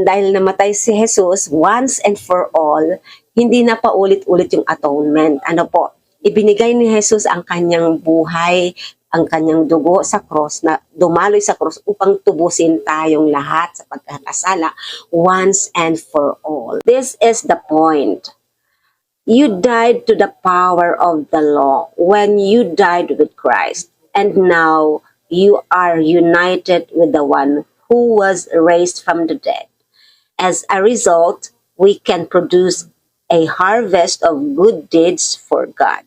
Dahil namatay si Jesus once and for all, hindi na paulit-ulit yung atonement. Ano po? Ibinigay ni Jesus ang kanyang buhay, ang kanyang dugo sa cross, na dumaloy sa cross upang tubusin tayong lahat sa pagkakasala once and for all. This is the point. You died to the power of the law when you died with Christ, and now you are united with the one who was raised from the dead. As a result, we can produce a harvest of good deeds for God.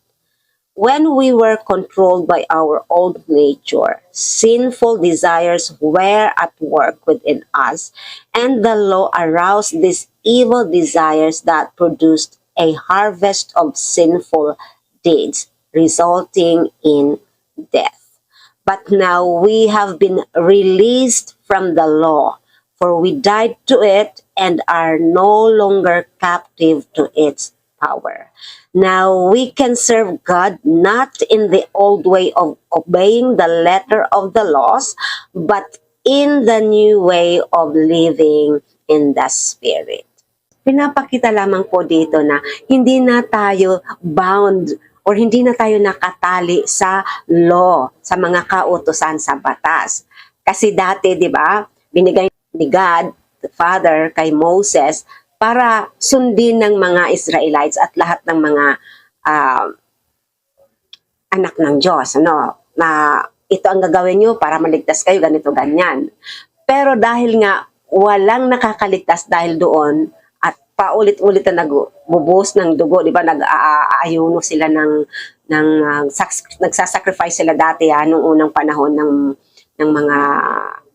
When we were controlled by our old nature, sinful desires were at work within us, and the law aroused these evil desires that produced a harvest of sinful deeds, resulting in death. But now we have been released from the law, for we died to it and are no longer captive to its power. Now we can serve God not in the old way of obeying the letter of the laws, but in the new way of living in the Spirit. Pinapakita lamang po dito na hindi na tayo bound or hindi na tayo nakatali sa law, sa mga kautusan sa batas. Kasi dati, di ba, binigay ni God, the Father, kay Moses, para sundin ng mga Israelites at lahat ng mga anak ng Diyos, ano, na ito ang gagawin nyo para maligtas kayo, ganito, ganyan. Pero dahil nga walang nakakaligtas dahil doon at paulit-ulit na nagbubuhos ng dugo, di ba, nag-aayuno sila nagsasacrifice sila dati noong unang panahon ng mga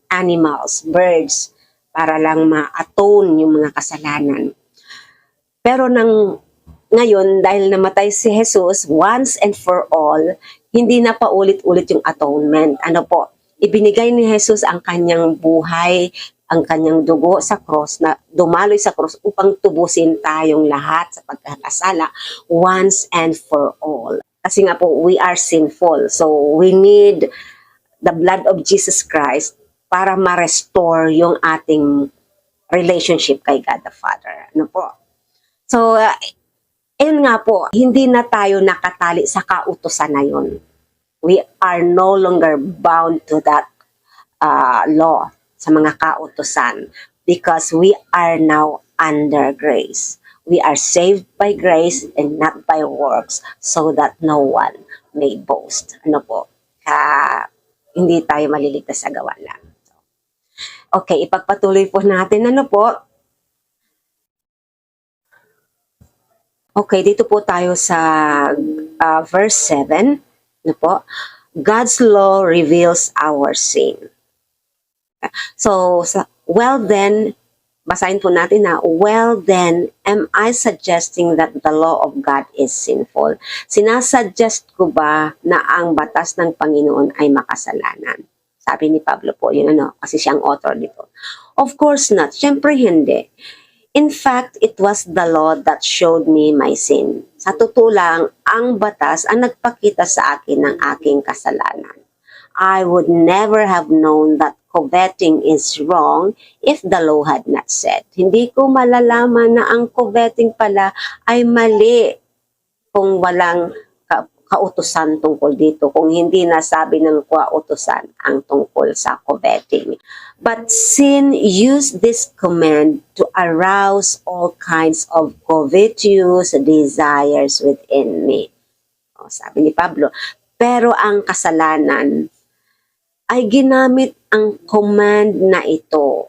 animals, birds, para lang ma-atone yung mga kasalanan. Pero ngayon, dahil namatay si Jesus once and for all, hindi na paulit-ulit yung atonement. Ano po? Ibinigay ni Jesus ang kanyang buhay, ang kanyang dugo sa cross, na dumaloy sa cross upang tubusin tayong lahat sa pagkakasala once and for all. Kasi nga po, we are sinful. So, we need the blood of Jesus Christ para ma-restore yung ating relationship kay God the Father. Ano po? So, ayun nga po, hindi na tayo nakatali sa kautusan na yun. We are no longer bound to that law, sa mga kautusan, because we are now under grace. We are saved by grace and not by works, so that no one may boast. Ano po? Hindi tayo maliligtas sa gawa lang. Okay, ipagpatuloy po natin. Ano po? Okay, dito po tayo sa verse 7. Ano po? God's law reveals our sin. So, well then, basahin po natin na, well then, am I suggesting that the law of God is sinful? Sinasuggest ko ba na ang batas ng Panginoon ay makasalanan? Sabi ni Pablo po, yun kasi siyang author dito. Of course not. Siyempre hindi. In fact, it was the law that showed me my sin. Sa totoo lang, ang batas ang nagpakita sa akin ng aking kasalanan. I would never have known that coveting is wrong if the law had not said. Hindi ko malalaman na ang coveting pala ay mali kung walang kautusan tungkol dito, kung hindi nasabi ng kautusan ang tungkol sa coveting. But sin used this command to arouse all kinds of covetous desires within me. Sabi ni Pablo, pero ang kasalanan ay ginamit ang command na ito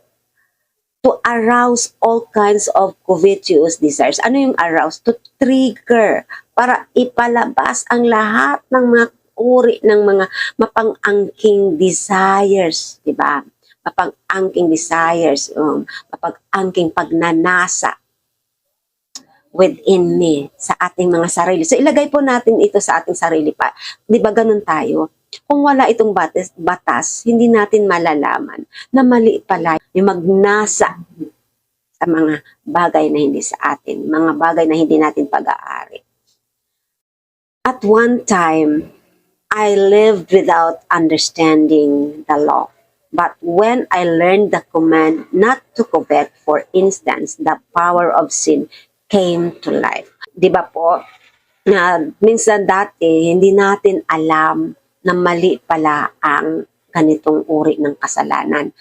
to arouse all kinds of covetous desires. Ano yung arouse? To trigger, para ipalabas ang lahat ng mga uri ng mga mapang-angking desires, di ba? Mapang-angking desires, mapang-angking pagnanasa within me, sa ating mga sarili. So ilagay po natin ito sa ating sarili pa. Di ba ganun tayo? Kung wala itong batas, hindi natin malalaman na mali pala yung magnasa sa mga bagay na hindi sa atin, mga bagay na hindi natin pag-aari. At one time, I lived without understanding the law. But when I learned the command not to covet, for instance, the power of sin came to life. Di ba po, na minsan dati hindi natin alam na mali pala ang ganitong uri ng kasalanan.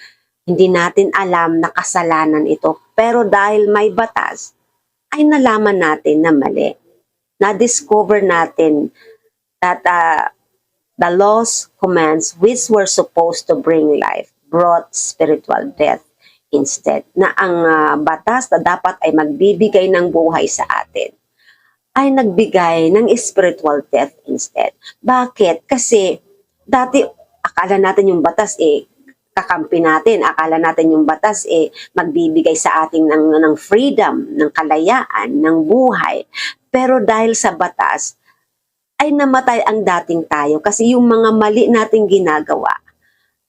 Hindi natin alam na kasalanan ito. Pero dahil may batas, ay nalaman natin na mali. Na-discover natin that the laws, commands, which were supposed to bring life, brought spiritual death instead. Na ang batas na dapat ay magbibigay ng buhay sa atin, ay nagbigay ng spiritual death instead. Bakit? Kasi dati akala natin yung batas kakampi natin. Akala natin yung batas magbibigay sa ating ng freedom, ng kalayaan, ng buhay. Pero dahil sa batas, ay namatay ang dating tayo kasi yung mga mali nating ginagawa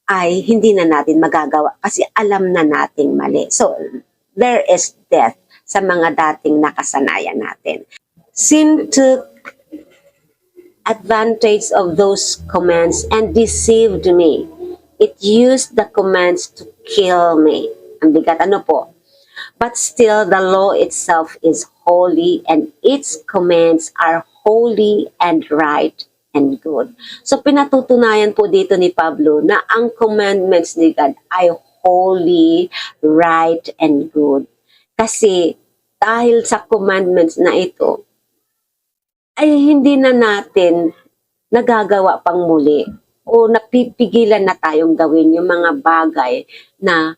ay hindi na natin magagawa kasi alam na nating mali. So, there is death sa mga dating nakasanayan natin. Sin took advantage of those commands and deceived me. It used the commands to kill me. Ang bigat, ano po? But still, the law itself is holy and its commands are holy and right and good. So, pinatutunayan po dito ni Pablo na ang commandments ni God ay holy, right, and good. Kasi, dahil sa commandments na ito, ay hindi na natin nagagawa pang muli o napipigilan na tayong gawin yung mga bagay na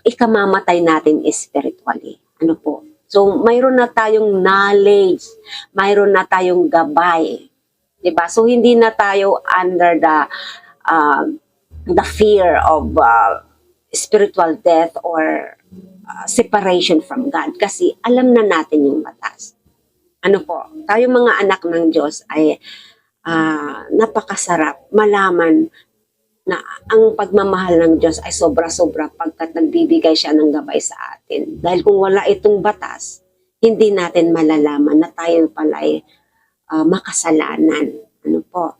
ikamamatay natin spiritually. Ano po? So, mayroon na tayong knowledge, mayroon na tayong gabay. Diba? So, hindi na tayo under the fear of spiritual death or separation from God. Kasi alam na natin yung batas. Ano po? Tayo mga anak ng Diyos ay napakasarap malaman na ang pagmamahal ng Diyos ay sobra-sobra pagkat nagbibigay siya ng gabay sa atin. Dahil kung wala itong batas, hindi natin malalaman na tayo pala'y makasalanan. Ano po?